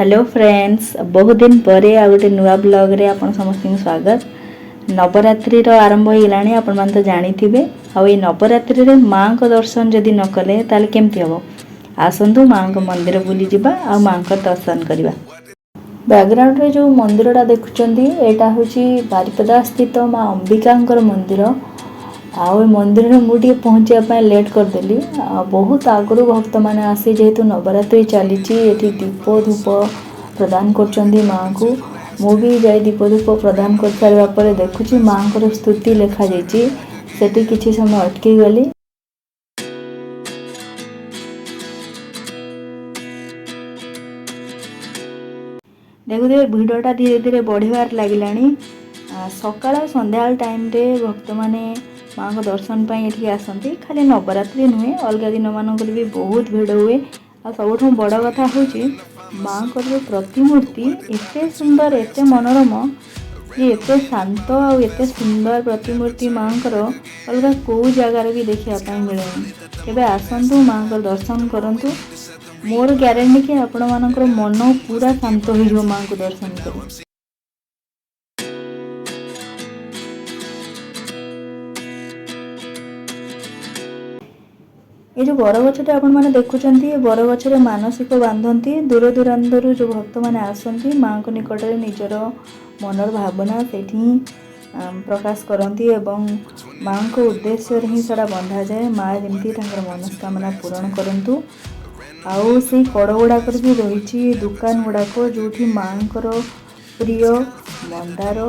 Hello friends, बहुत दिन पर आ गोटे नुआ ब्लॉग रे आपण समस्त स्वागत। नवरात्रि आरंभ हो गलानी आपण मान तो जानी थिबे। आ ये नवरात्रि रे मां को दर्शन जदि न कले ताले केमती हबो। आसंतु मां को मंदिर बुली जिबा आ मां को दर्शन करबा। बैकग्राउंड रे जो मंदिरटा देखुचंदी एटा होची बारिपदा स्थित मां अंबिकांकर मंदिर। आउ मंदिर में मुझे पहुँचापी लेट करदेली। बहुत आगु भक्त मैंने आसी जेहेतु नवरात्रि चली दीप धूप प्रदान कर माँ को मु भी जाए दीप धूप प्रदान कर सारापर देखुची माँ को स्तुति लिखा जाती किसी समय अटकी गली। देखुए भिडटा धीरे धीरे बढ़िबार लगिलानी। सकाळ संध्या टाइम रे भक्त माने माँ को दर्शन ये आसती। खाली नवरात्रि नुहे अलग दिन मानक भी बहुत भिड़ हुए। आ सब बड़ कथा हूँ माँ को प्रतिमूर्ति एत सुंदर एत मनोरम एत शांत आते सुंदर प्रतिमूर्ति माँ को अलग कौ जगार भी देखा मिले। केबे आसतु माँ को दर्शन करंतु। मोर ग्यारंटी कि आपण मानकर मन पूरा शांत हो माँ को दर्शन कर। ये जो बरगछटे आपण मैंने देखुं बरगछरे मानसिक बांधती दूर दूरांतर जो भक्त मैंने आसती माँ को निकट में निजर मनर भावना से प्रकाश करती एवं माँ को उद्देश्य ही सारा बंधा जाए। माँ जमी मनस्कामना पूरण करंतु। आउ से कड़ गुड़ाक भी रही दुकान गुड़ाक जो माँ प्रिय मंदार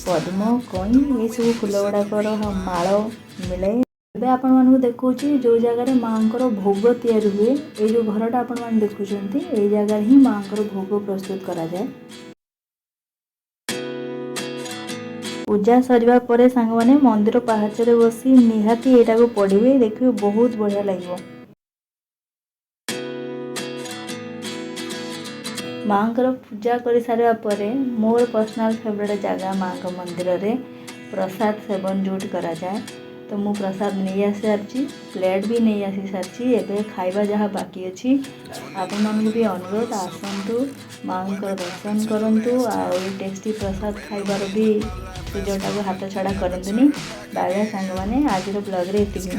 पद्म कई ये सब फूल गुड़ाकर माल मिले। ଏବେ आपण मानू देखुची जो जगार माँ को भोग तैयारी हुए ये जो घरटा आपण मैंने देखुं ये जगार ही माँ को भोग प्रस्तुत करा जाए। पूजा सरिबा परे सांग माने मंदिर पहाचरे बसी निहाती एटा को पढ़िबे देखिए बहुत बढ़िया लगे। माँ को पूजा कर सारा परे मोर पर्सनल फेवरेट जगह माँ को मंदिर रे प्रसाद सेवन जोट करा जाए। तो मु प्रसाद नहीं आसी सारी प्लेट भी नहीं आसी सारी। एवं खाइबा जहाँ बाकी अच्छी आपण मानक भी अनुरोध आसतु माँ को दर्शन करंतु। आ टेस्टी प्रसाद खाइबार भी सुजोटा को हाथ छड़ा करंतुनी। बाय सांग माने आज ब्लॉग रे एतिकी।